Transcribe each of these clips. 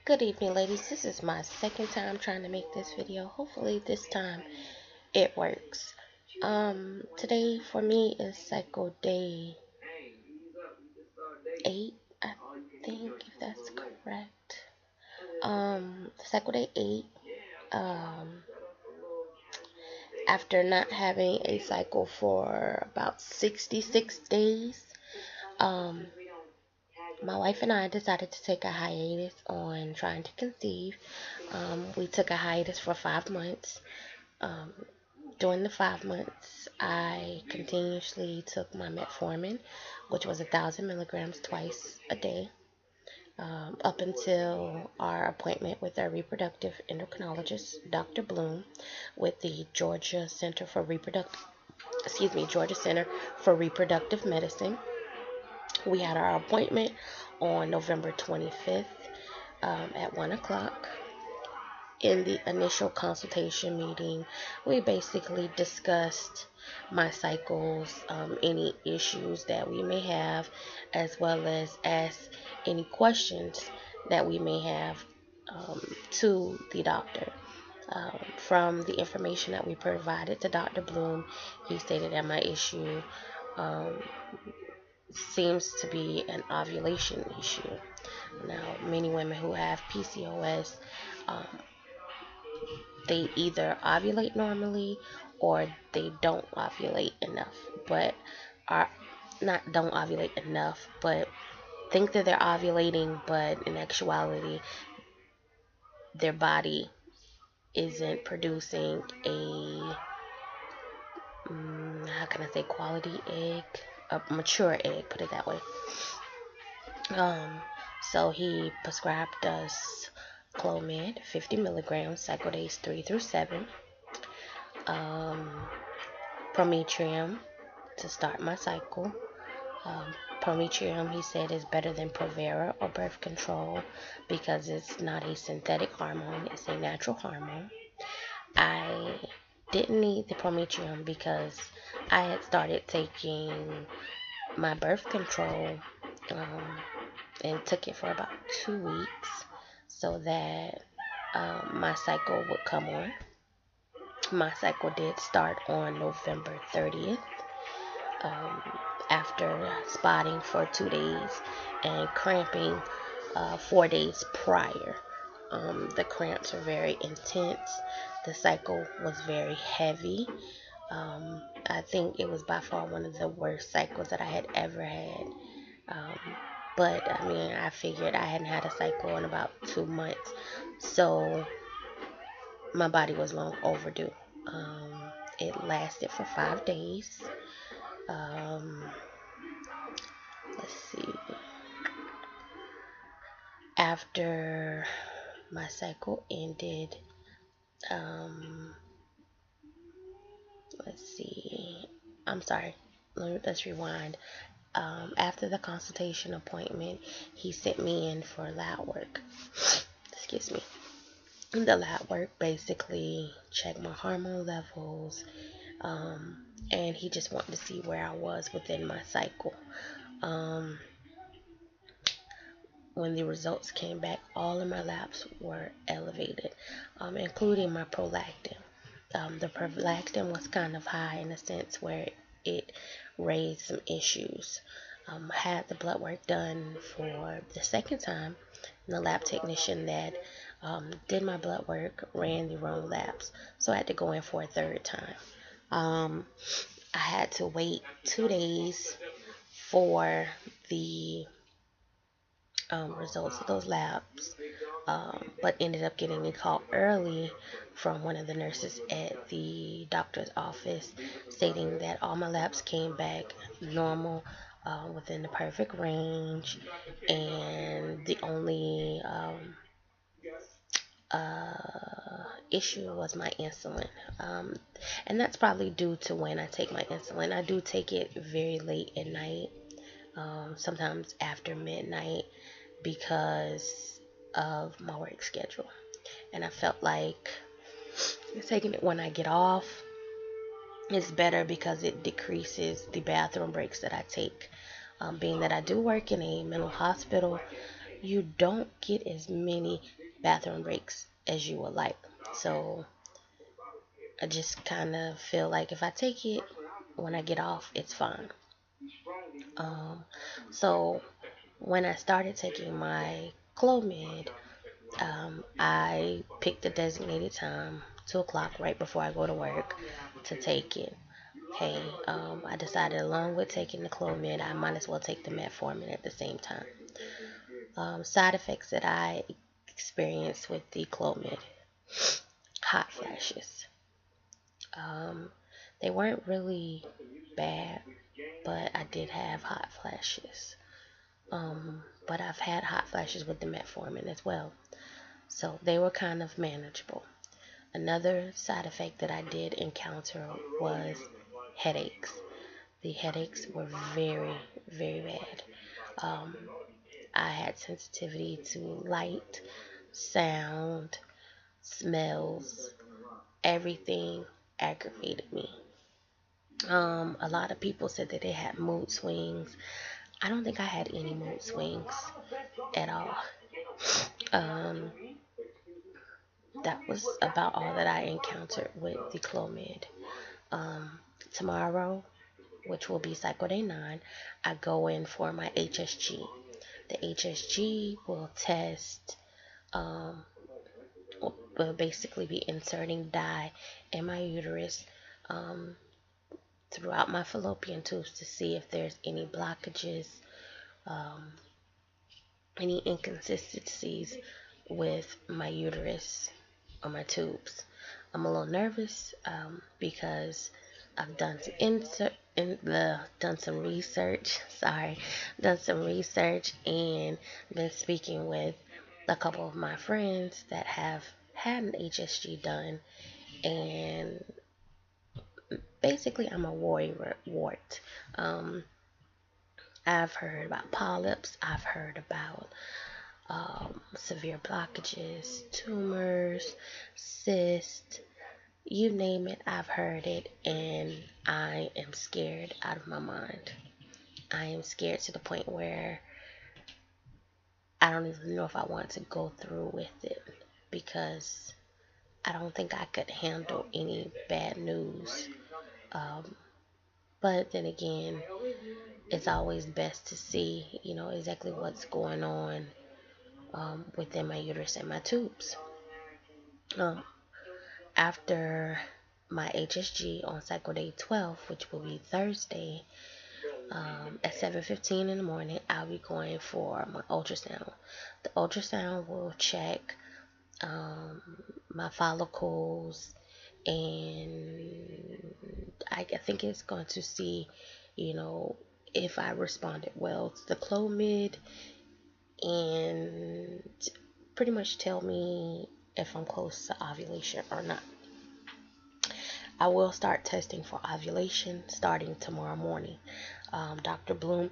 Good evening, ladies. This is my second time trying to make this video. Hopefully this time it works. Today for me is cycle day 8, I think, if that's correct. Cycle day 8. Um, After not having a cycle for about 66 days, um, my wife and I decided to take a hiatus on trying to conceive. We took a hiatus for 5 months. Um, During the 5 months, I continuously took my metformin, which was 1,000 milligrams twice a day, up until our appointment with our reproductive endocrinologist, Dr. Bloom, with the Georgia Center for Reproductive Medicine. We had our appointment on November 25th at 1 o'clock. In the initial consultation meeting, we basically discussed my cycles, any issues that we may have, as well as ask any questions that we may have to the doctor. From the information that we provided to Dr. Bloom, he stated that my issue um, seems to be an ovulation issue. Now, many women who have PCOS, um, they either ovulate normally or they don't ovulate enough, but are not don't ovulate enough, but think that they're ovulating, but in actuality, their body isn't producing a how can I say quality egg, a mature egg, put it that way. Um, so he prescribed us Clomid, 50 milligrams, cycle days 3 through 7. Um, Prometrium to start my cycle. Prometrium, he said, is better than Provera or birth control because it's not a synthetic hormone, it's a natural hormone. I didn't need the Prometrium because I had started taking my birth control and took it for about 2 weeks so that my cycle would come on. My cycle did start on November 30th. Um, After spotting for 2 days and cramping 4 days prior. The cramps were very intense. The cycle was very heavy. I think it was by far one of the worst cycles that I had ever had. Um, but I mean, I figured I hadn't had a cycle in about 2 months, so my body was long overdue. It lasted for 5 days. Um, let's see. After my cycle ended, um, let's see. I'm sorry. Let's rewind. After the consultation appointment, he sent me in for lab work. Excuse me. The lab work basically checked my hormone levels, and he just wanted to see where I was within my cycle. Um, when the results came back, all of my labs were elevated, including my prolactin. The prolactin was kind of high in a sense where it raised some issues. I had the blood work done for the second time. And the lab technician that did my blood work ran the wrong labs, so I had to go in for a third time. I had to wait 2 days for the results of those labs, but ended up getting a call early from one of the nurses at the doctor's office stating that all my labs came back normal, within the perfect range, and the only issue was my insulin. And that's probably due to when I take my insulin. I do take it very late at night, sometimes after midnight, because of my work schedule. And I felt like taking it when I get off is better because it decreases the bathroom breaks that I take. Being that I do work in a mental hospital, you don't get as many bathroom breaks as you would like. So I just kind of feel like if I take it when I get off, it's fine. Um, so when I started taking my Clomid, I picked a designated time, 2 o'clock, right before I go to work, to take it. Hey, I decided along with taking the Clomid, I might as well take the metformin at the same time. Side effects that I experienced with the Clomid: hot flashes. Um, they weren't really bad, but I did have hot flashes. But I've had hot flashes with the metformin as well, so they were kind of manageable. Another side effect that I did encounter was headaches. The headaches were very, very bad. Um, I had sensitivity to light, sound, smells, everything aggravated me. A lot of people said that they had mood swings. I don't think I had any mood swings at all. Um, that was about all that I encountered with the Clomid. Um, Tomorrow, which will be Cycle Day 9, I go in for my HSG. The HSG will test, um, will basically be inserting dye in my uterus, um, throughout my fallopian tubes to see if there's any blockages, um, any inconsistencies with my uterus or my tubes. I'm a little nervous, because I've done some done some research. Sorry, done some research and been speaking with a couple of my friends that have had an HSG done, and basically I'm a warrior wart. Um, I've heard about polyps. I've heard about severe blockages, tumors, cysts, you name it, I've heard it, and I am scared out of my mind. I am scared to the point where I don't even know if I want to go through with it, because I don't think I could handle any bad news. Um, but then again, it's always best to see, exactly what's going on, within my uterus and my tubes. Um, After my HSG on cycle day 12, which will be Thursday, at 7:15 in the morning, I'll be going for my ultrasound. The ultrasound will check, my follicles, and I think it's going to see, if I responded well to the Clomid, and pretty much tell me if I'm close to ovulation or not. I will start testing for ovulation starting tomorrow morning. Dr. Bloom,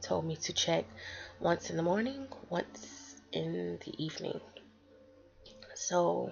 told me to check once in the morning, once in the evening. So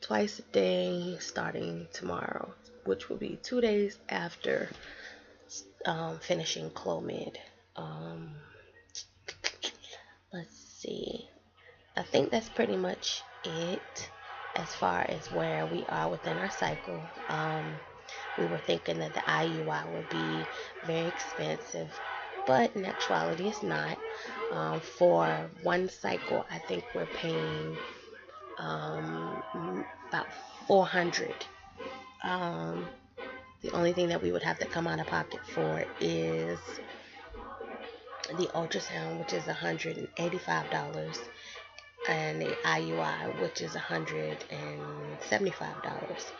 twice a day starting tomorrow, which will be 2 days after finishing Clomid. Um, let's see. I think that's pretty much it as far as where we are within our cycle. We were thinking that the IUI would be very expensive, but in actuality, it's not. For one cycle, I think we're paying, about 400. Um, the only thing that we would have to come out of pocket for is the ultrasound, which is $185, and the IUI, which is $175.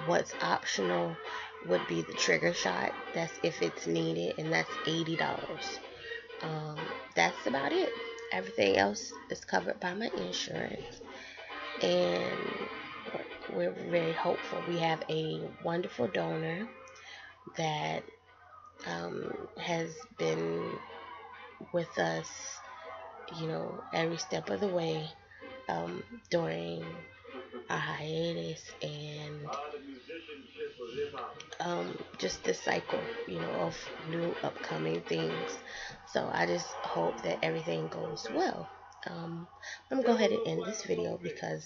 What's optional would be the trigger shot. That's if it's needed, and that's $80. That's about it. Everything else is covered by my insurance, and we're very hopeful. We have a wonderful donor that, has been with us, every step of the way, during our hiatus, and just this cycle, of new upcoming things. So I just hope that everything goes well. I'm gonna go ahead and end this video because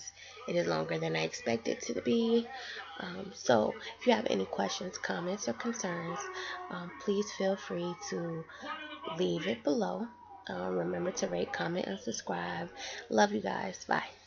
it is longer than I expected it to be. So if you have any questions, comments, or concerns, please feel free to leave it below. Remember to rate, comment, and subscribe. Love you guys. Bye.